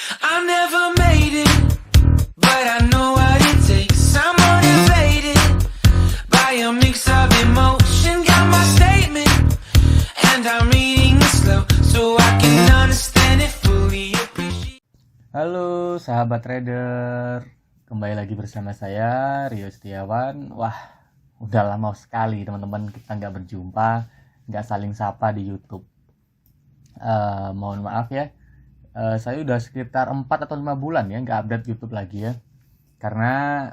I never made it, but I know what it takes. I'm motivated by a mix of emotion. Got my statement, and I'm reading it slow so I can understand it fully. Appreciate. Halo sahabat trader, kembali lagi bersama saya Rio Setiawan. Wah, udah lama sekali teman-teman kita nggak berjumpa, nggak saling sapa di YouTube. Mohon maaf ya, saya udah sekitar 4 atau 5 bulan ya nggak update YouTube lagi ya, karena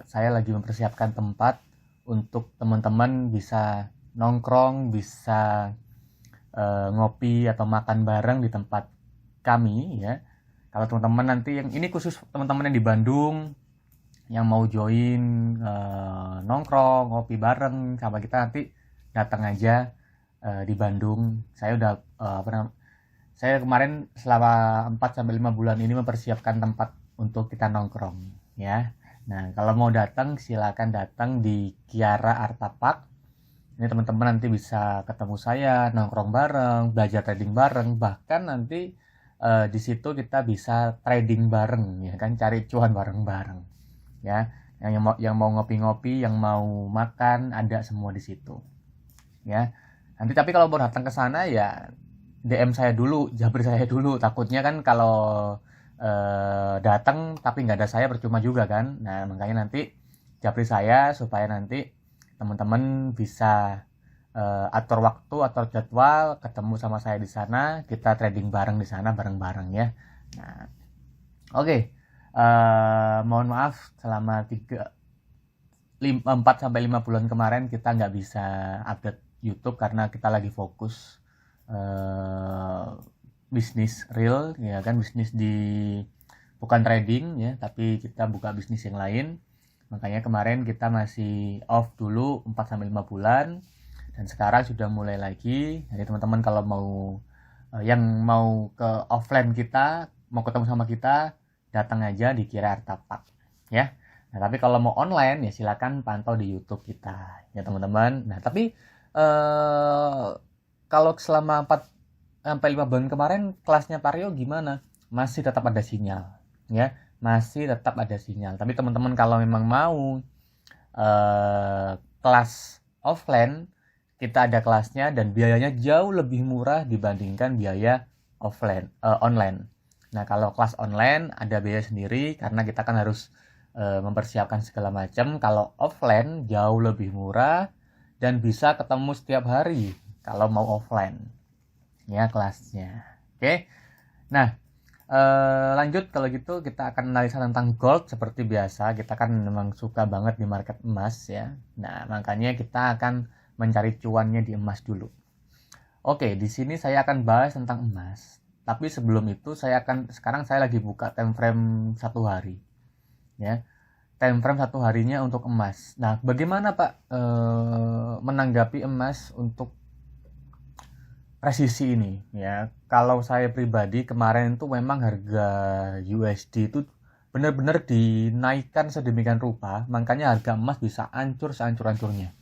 saya lagi mempersiapkan tempat untuk teman-teman bisa nongkrong, bisa ngopi atau makan bareng di tempat kami ya. Kalau teman-teman nanti yang ini khusus teman-teman yang di Bandung yang mau join nongkrong ngopi bareng sama kita, nanti datang aja di Bandung. Saya udah saya kemarin selama 4 sampai 5 bulan ini mempersiapkan tempat untuk kita nongkrong ya. Nah, kalau mau datang silakan datang di Kiara Arta Park. Ini teman-teman nanti bisa ketemu saya, nongkrong bareng, belajar trading bareng, bahkan nanti di situ kita bisa trading bareng ya kan, cari cuan bareng-bareng ya. Yang mau ngopi-ngopi, yang mau makan, ada semua di situ ya. Nanti tapi kalau mau datang ke sana ya DM saya dulu, jabri saya dulu. Takutnya kan kalau datang tapi nggak ada saya percuma juga kan. Nah, makanya nanti jabri saya supaya nanti teman-teman bisa atur waktu, atur jadwal, ketemu sama saya di sana, kita trading bareng di sana bareng-bareng ya. Nah, oke. Mohon maaf selama 4 sampai 5 bulan kemarin kita nggak bisa update YouTube karena kita lagi fokus bisnis real ya kan, bisnis bukan trading ya, tapi kita buka bisnis yang lain. Makanya kemarin kita masih off dulu 4 sampai 5 bulan dan sekarang sudah mulai lagi. Jadi teman-teman kalau mau yang mau ke offline kita, mau ketemu sama kita, datang aja di Kiara Arta Park ya. Nah, tapi kalau mau online ya silakan pantau di YouTube kita ya teman-teman. Nah, tapi kalau selama 4 sampai 5 bulan kemarin kelasnya Pak Rio gimana? Masih tetap ada sinyal ya, masih tetap ada sinyal. Tapi teman-teman kalau memang mau kelas offline, kita ada kelasnya dan biayanya jauh lebih murah dibandingkan biaya online. Nah, kalau kelas online ada biaya sendiri karena kita kan harus mempersiapkan segala macam. Kalau offline jauh lebih murah dan bisa ketemu setiap hari kalau mau offline ya kelasnya. Oke. Nah, lanjut kalau gitu kita akan analisa tentang gold seperti biasa. Kita kan memang suka banget di market emas ya. Nah, makanya kita akan mencari cuannya di emas dulu. Oke, di sini saya akan bahas tentang emas. Tapi sebelum itu sekarang saya lagi buka time frame 1 hari. Ya. Time frame 1 harinya untuk emas. Nah, bagaimana Pak menanggapi emas untuk resisi ini ya? Kalau saya pribadi kemarin itu memang harga USD itu benar-benar dinaikkan sedemikian rupa, makanya harga emas bisa hancur sehancur-hancurnya.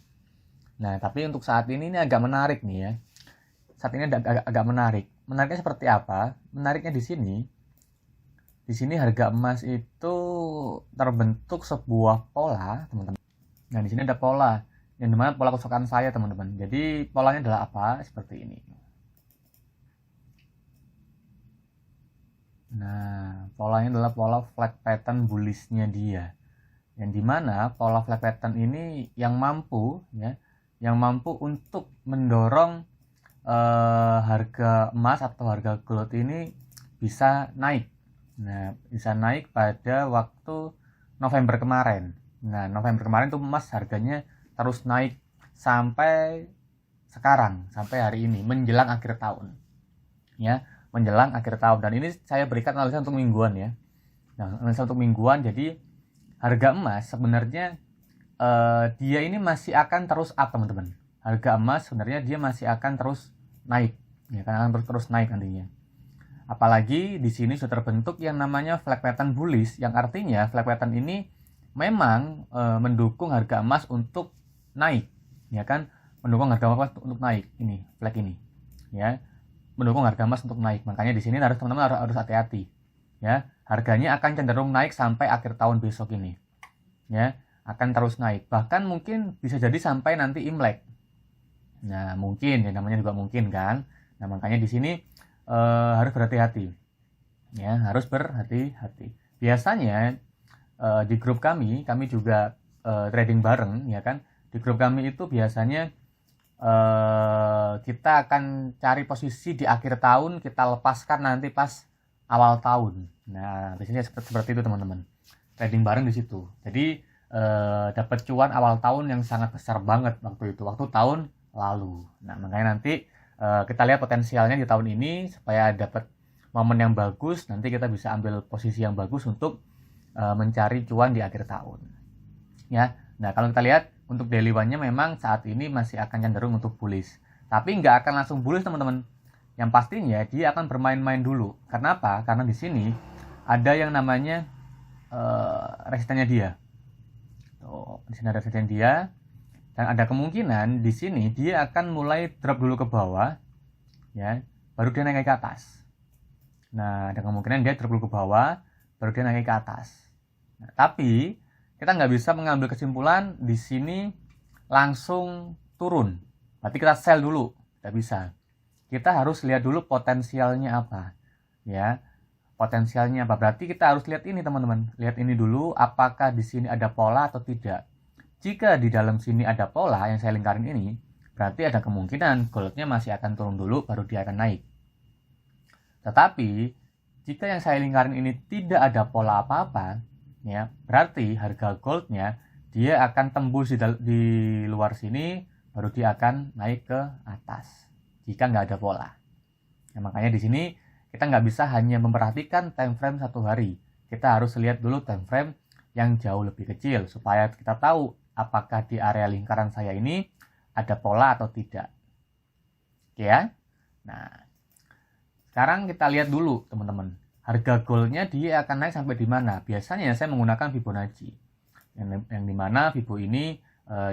Nah, tapi untuk saat ini agak menarik nih ya. Saat ini agak menarik. Menariknya seperti apa? Menariknya di sini. Di sini harga emas itu terbentuk sebuah pola, teman-teman. Nah, di sini ada pola yang dimana pola kesukaan saya, teman-teman. Jadi polanya adalah apa? Seperti ini. Nah, polanya adalah pola flat pattern bullish-nya dia. Yang dimana pola flat pattern ini yang mampu untuk mendorong harga emas atau harga gold ini bisa naik. Nah, bisa naik pada waktu November kemarin. Nah, November kemarin tuh emas harganya terus naik sampai sekarang, sampai hari ini menjelang akhir tahun. Ya, menjelang akhir tahun, dan ini saya berikan analisa untuk mingguan ya. Nah, analisa untuk mingguan, jadi harga emas sebenarnya dia ini masih akan terus up, teman-teman. Harga emas sebenarnya dia masih akan terus naik ya, kan akan terus naik nantinya. Apalagi di sini sudah terbentuk yang namanya flag pattern bullish, yang artinya flag pattern ini memang mendukung harga emas untuk naik ya kan, mendukung harga emas untuk naik. Ini flag ini ya. mendukung harga emas untuk naik. Makanya di sini teman-teman harus hati-hati. Ya, harganya akan cenderung naik sampai akhir tahun besok ini. Ya, akan terus naik. Bahkan mungkin bisa jadi sampai nanti Imlek. Nah, mungkin ya, namanya juga mungkin kan. Nah, makanya di sini harus berhati-hati. Ya, harus berhati-hati. Biasanya di grup kami juga trading bareng, ya kan. Di grup kami itu biasanya kita akan cari posisi di akhir tahun, kita lepaskan nanti pas awal tahun. Nah, biasanya seperti itu teman-teman. Trading bareng di situ. Jadi dapat cuan awal tahun yang sangat besar banget waktu tahun lalu. Nah, makanya nanti kita lihat potensialnya di tahun ini supaya dapat momen yang bagus. Nanti kita bisa ambil posisi yang bagus untuk mencari cuan di akhir tahun. Ya. Nah, kalau kita lihat untuk daily one-nya memang saat ini masih akan cenderung untuk bullish. Tapi nggak akan langsung bullish teman-teman. Yang pastinya dia akan bermain-main dulu. Karena apa? Karena di sini ada yang namanya resistennya dia. Tuh, di sini ada resisten dia. Dan ada kemungkinan di sini dia akan mulai drop dulu ke bawah, ya, baru dia naik ke atas. Nah, ada kemungkinan dia drop dulu ke bawah, baru dia naik ke atas. Nah, tapi kita nggak bisa mengambil kesimpulan di sini langsung turun. Berarti kita sell dulu, nggak bisa. Kita harus lihat dulu potensialnya apa, ya. Potensialnya apa? Berarti kita harus lihat ini teman-teman. Lihat ini dulu, apakah di sini ada pola atau tidak. Jika di dalam sini ada pola yang saya lingkarin ini, berarti ada kemungkinan goldnya masih akan turun dulu, baru dia akan naik. Tetapi jika yang saya lingkarin ini tidak ada pola apa-apa, ya, berarti harga goldnya dia akan tembus di luar sini, baru dia akan naik ke atas. Jika nggak ada pola, ya, makanya di sini kita nggak bisa hanya memperhatikan time frame satu hari. Kita harus lihat dulu time frame yang jauh lebih kecil supaya kita tahu apakah di area lingkaran saya ini ada pola atau tidak. Oke ya. Nah, sekarang kita lihat dulu teman-teman. Harga goldnya dia akan naik sampai di mana? Biasanya saya menggunakan Fibonacci. Yang dimana Fibo ini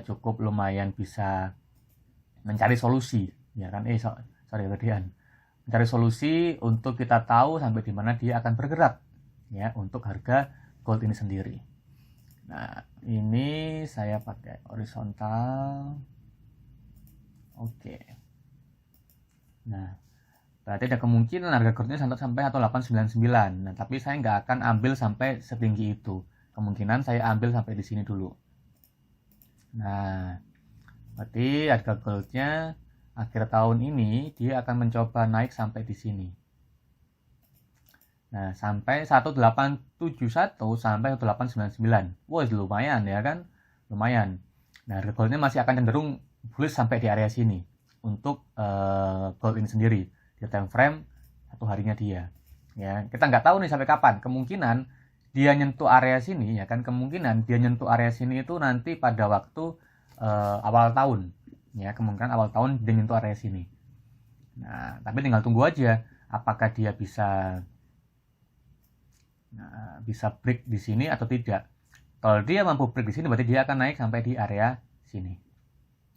cukup lumayan bisa mencari solusi. Ya kan? Mencari solusi untuk kita tahu sampai di mana dia akan bergerak. Ya, untuk harga gold ini sendiri. Nah, ini saya pakai horizontal. Oke. Nah, berarti ada kemungkinan harga goldnya sampai 1899. Nah, tapi saya nggak akan ambil sampai setinggi itu. Kemungkinan saya ambil sampai di sini dulu. Nah, berarti harga goldnya akhir tahun ini dia akan mencoba naik sampai di sini. Nah, sampai 1871 sampai 1899. Wah, lumayan ya kan? Lumayan. Nah, harga goldnya masih akan cenderung bullish sampai di area sini untuk gold ini sendiri di time frame satu harinya dia. Ya, kita nggak tahu nih sampai kapan. Kemungkinan dia nyentuh area sini ya kan? Kemungkinan dia nyentuh area sini itu nanti pada waktu awal tahun. Ya, kemungkinan awal tahun dia nyentuh area sini. Nah, tapi tinggal tunggu aja apakah dia bisa break di sini atau tidak. Kalau dia mampu break di sini, berarti dia akan naik sampai di area sini.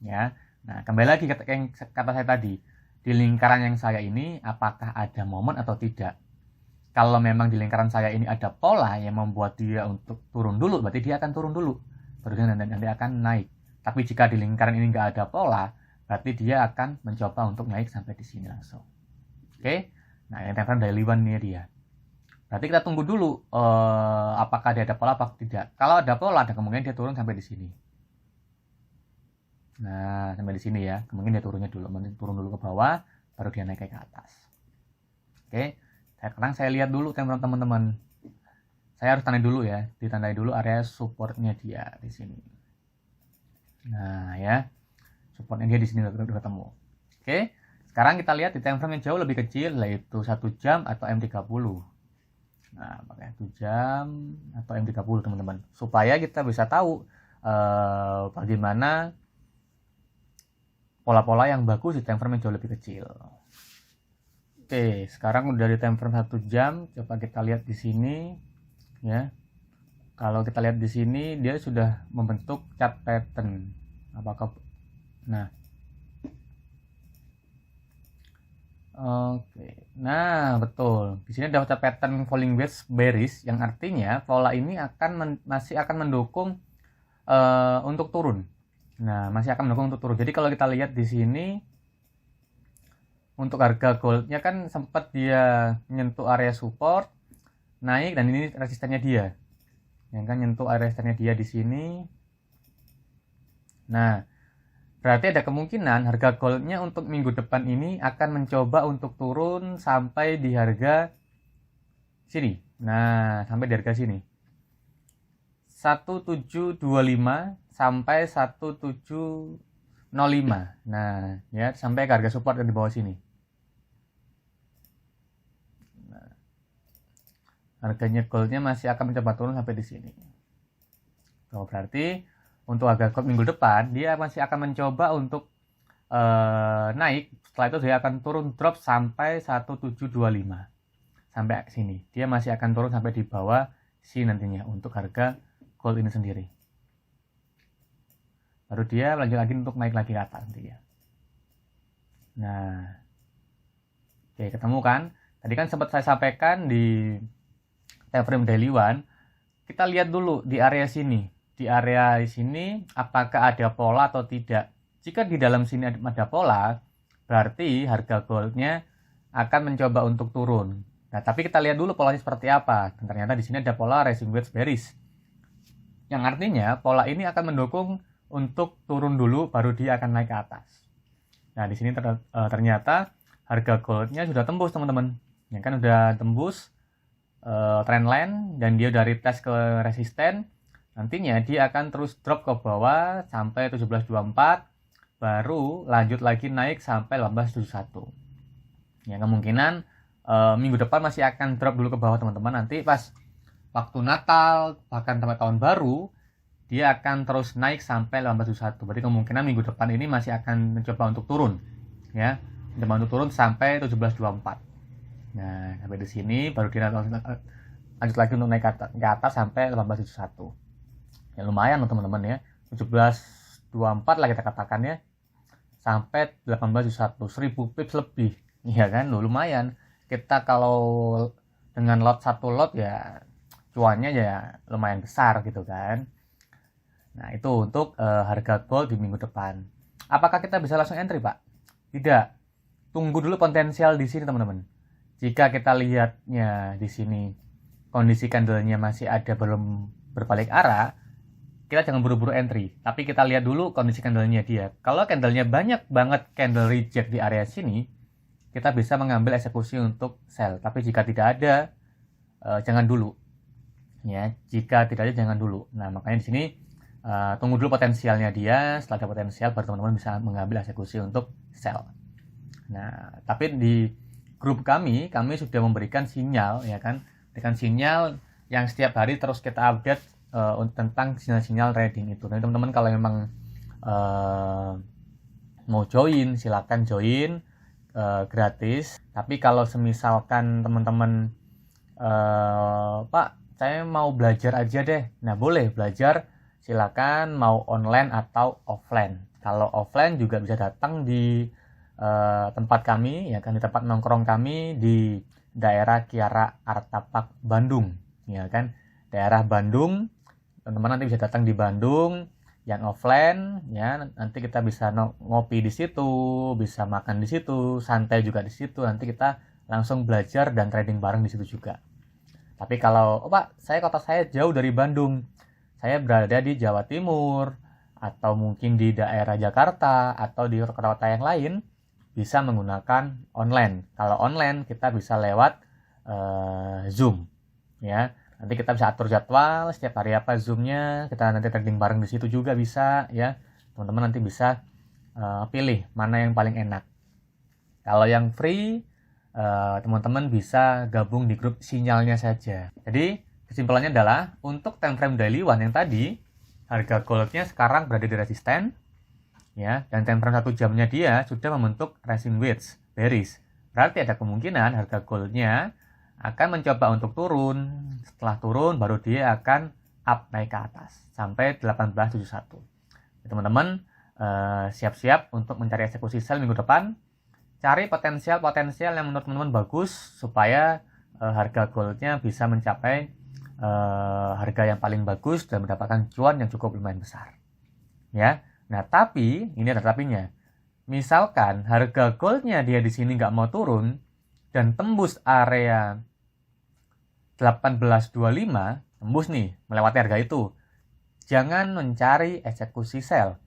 Ya. Nah, kembali lagi kata saya tadi, di lingkaran yang saya ini, apakah ada momen atau tidak? Kalau memang di lingkaran saya ini ada pola yang membuat dia untuk turun dulu, berarti dia akan turun dulu. Baru dia nanti akan naik. Tapi jika di lingkaran ini nggak ada pola, berarti dia akan mencoba untuk naik sampai di sini langsung. Oke? Nah, yang time frame daily one ini dia. Berarti kita tunggu dulu apakah dia ada pola apa tidak. Kalau ada pola, ada kemungkinan dia turun sampai di sini. Nah, sampai di sini ya. Kemungkinan dia turunnya dulu. Mungkin turun dulu ke bawah, baru dia naik ke atas. Oke. Sekarang saya lihat dulu teman-teman. Saya harus tandai dulu ya. Ditandai dulu area supportnya dia di sini. Nah ya. Supportnya dia di sini udah ketemu. Oke. Sekarang kita lihat di time frame yang jauh lebih kecil, yaitu 1 jam atau M30. Nah, pakai 1 jam atau M30 teman-teman. Supaya kita bisa tahu bagaimana pola-pola yang bagus di time frame yang jauh lebih kecil. Oke, sekarang udah di time frame 1 jam. Coba kita lihat di sini ya. Kalau kita lihat di sini dia sudah membentuk chart pattern. Apakah Oke, nah betul. Di sini ada pattern falling wedge bearish, yang artinya pola ini masih akan mendukung untuk turun. Nah, masih akan mendukung untuk turun. Jadi kalau kita lihat di sini untuk harga goldnya kan sempat dia menyentuh area support, naik, dan ini resistennya dia. Yang kan nyentuh area resistennya dia di sini. Nah, berarti ada kemungkinan harga goldnya untuk minggu depan ini akan mencoba untuk turun sampai di harga sini. Nah, sampai di harga sini. 1725 sampai 1705. Nah, ya sampai ke harga support di bawah sini. Nah, harganya goldnya masih akan mencoba turun sampai di sini. So, berarti untuk harga gold minggu depan dia masih akan mencoba untuk naik. Setelah itu dia akan turun drop sampai 1725 sampai sini. Dia masih akan turun sampai di bawah sini nantinya untuk harga gold ini sendiri. Baru dia lanjut lagi untuk naik lagi ke atas nanti ya. Nah, oke, ketemu kan? Tadi kan sempat saya sampaikan di time frame daily one. Kita lihat dulu di area sini. Di area sini apakah ada pola atau tidak. Jika di dalam sini ada pola, berarti harga goldnya akan mencoba untuk turun. Nah, tapi kita lihat dulu polanya seperti apa. Dan ternyata di sini ada pola rising wedge bearish. Yang artinya pola ini akan mendukung untuk turun dulu, baru dia akan naik ke atas. Nah, di sini ternyata harga goldnya sudah tembus, teman-teman. Ya kan udah tembus trendline dan dia udah retest ke resisten. Nantinya dia akan terus drop ke bawah sampai 1724, baru lanjut lagi naik sampai 1871. Ya, kemungkinan minggu depan masih akan drop dulu ke bawah, teman-teman. Nanti pas waktu Natal, bahkan sampai tahun baru, dia akan terus naik sampai 1871. Berarti kemungkinan minggu depan ini masih akan mencoba untuk turun. Ya, mencoba untuk turun sampai 1724. Nah, sampai di sini baru dia lanjut lagi untuk naik ke atas sampai 1871. Ya lumayan loh teman-teman ya, 1724 lah kita katakan ya, sampai 1871, 1000 pips lebih, ya kan, loh lumayan. Kita kalau dengan lot satu lot ya cuannya ya lumayan besar gitu kan. Nah, itu untuk harga gold di minggu depan. Apakah kita bisa langsung entry, Pak? Tidak. Tunggu dulu potensial di sini, teman-teman. Jika kita lihatnya di sini kondisi candlenya masih ada belum berbalik arah, kita jangan buru-buru entry, tapi kita lihat dulu kondisi candlenya dia. Kalau candlenya banyak banget candle reject di area sini, kita bisa mengambil eksekusi untuk sell. Tapi jika tidak ada, jangan dulu. Ya, jika tidak ada jangan dulu. Nah, makanya di sini tunggu dulu potensialnya dia. Setelah ada potensial, baru teman-teman bisa mengambil eksekusi untuk sell. Nah, tapi di grup kami sudah memberikan sinyal, ya kan, dengan sinyal yang setiap hari terus kita update tentang sinyal-sinyal trading itu. Nah, teman-teman kalau memang mau join, silakan join gratis. Tapi kalau semisalkan teman-teman Pak, saya mau belajar aja deh. Nah, boleh belajar, silakan mau online atau offline. Kalau offline juga bisa datang di tempat kami, ya kan, di tempat nongkrong kami di daerah Kiara Artapak Bandung, ya kan, daerah Bandung. Teman-teman nanti bisa datang di Bandung yang offline, ya, nanti kita bisa ngopi di situ, bisa makan di situ, santai juga di situ. Nanti kita langsung belajar dan trading bareng di situ juga. Tapi kalau Pak, kota saya jauh dari Bandung, saya berada di Jawa Timur atau mungkin di daerah Jakarta atau di kota-kota yang lain, bisa menggunakan online. Kalau online kita bisa lewat Zoom, ya. Nanti kita bisa atur jadwal setiap hari apa Zoom-nya, kita nanti trading bareng di situ juga bisa, ya. Teman-teman nanti bisa pilih mana yang paling enak. Kalau yang free, teman-teman bisa gabung di grup sinyalnya saja. Jadi kesimpulannya adalah untuk time frame daily one yang tadi, harga goldnya sekarang berada di resisten, ya, dan time frame 1 jamnya dia sudah membentuk rising wedge bearish. Berarti ada kemungkinan harga goldnya akan mencoba untuk turun. Setelah turun baru dia akan up naik ke atas sampai 1871. Teman-teman siap-siap untuk mencari eksekusi sell minggu depan. cari potensial yang menurut teman-teman bagus supaya harga goldnya bisa mencapai harga yang paling bagus dan mendapatkan cuan yang cukup lumayan besar. Ya, nah tapi ini ada tapinya. Misalkan harga goldnya dia di sini nggak mau turun dan tembus area 1825, tembus nih melewati harga itu. Jangan mencari eksekusi sell,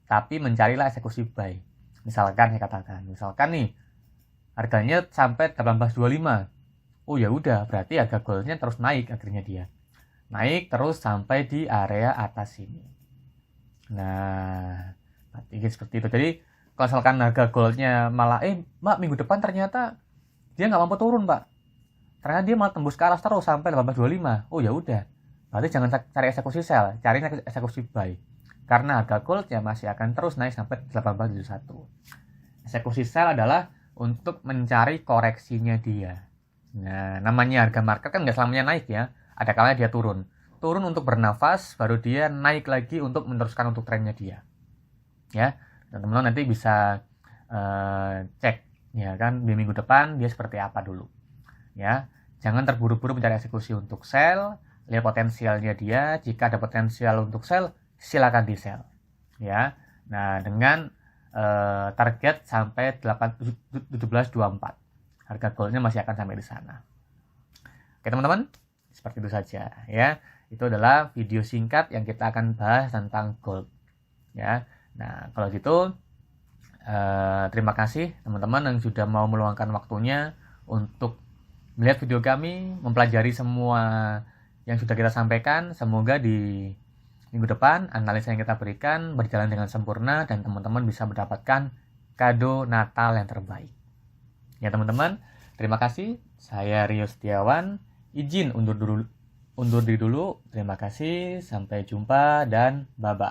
tapi mencarilah eksekusi buy. Misalkan saya katakan, nih harganya sampai 1825. Oh ya udah, berarti harga goldnya terus naik akhirnya dia. Naik terus sampai di area atas sini. Nah, berarti seperti itu. Jadi kalau misalkan harga goldnya malah Mbak, minggu depan ternyata dia nggak mampu turun, Pak. Ternyata dia malah tembus ke atas terus sampai 1825. Oh ya udah. Berarti jangan cari eksekusi sell, cari eksekusi buy. Karena harga goldnya masih akan terus naik sampai 1871. Eksekusi sell adalah untuk mencari koreksinya dia. Nah, namanya harga market kan nggak selamanya naik ya. Ada kalanya dia turun. Turun untuk bernafas, baru dia naik lagi untuk meneruskan untuk trennya dia. Ya, teman-teman nanti bisa cek ya kan di minggu depan dia seperti apa dulu. Ya, jangan terburu-buru mencari eksekusi untuk sell. Lihat potensialnya dia. Jika ada potensial untuk sell, silakan di sell. Ya, nah dengan target sampai 1724. Harga goldnya masih akan sampai di sana. Oke teman-teman, seperti itu saja ya. Itu adalah video singkat yang kita akan bahas tentang gold. Ya, nah kalau gitu terima kasih teman-teman yang sudah mau meluangkan waktunya untuk melihat video kami, mempelajari semua yang sudah kita sampaikan. Semoga di minggu depan analisa yang kita berikan berjalan dengan sempurna dan teman-teman bisa mendapatkan kado Natal yang terbaik. Ya teman-teman, terima kasih. Saya Rio Setiawan. Izin undur diri dulu. Terima kasih. Sampai jumpa dan bye-bye.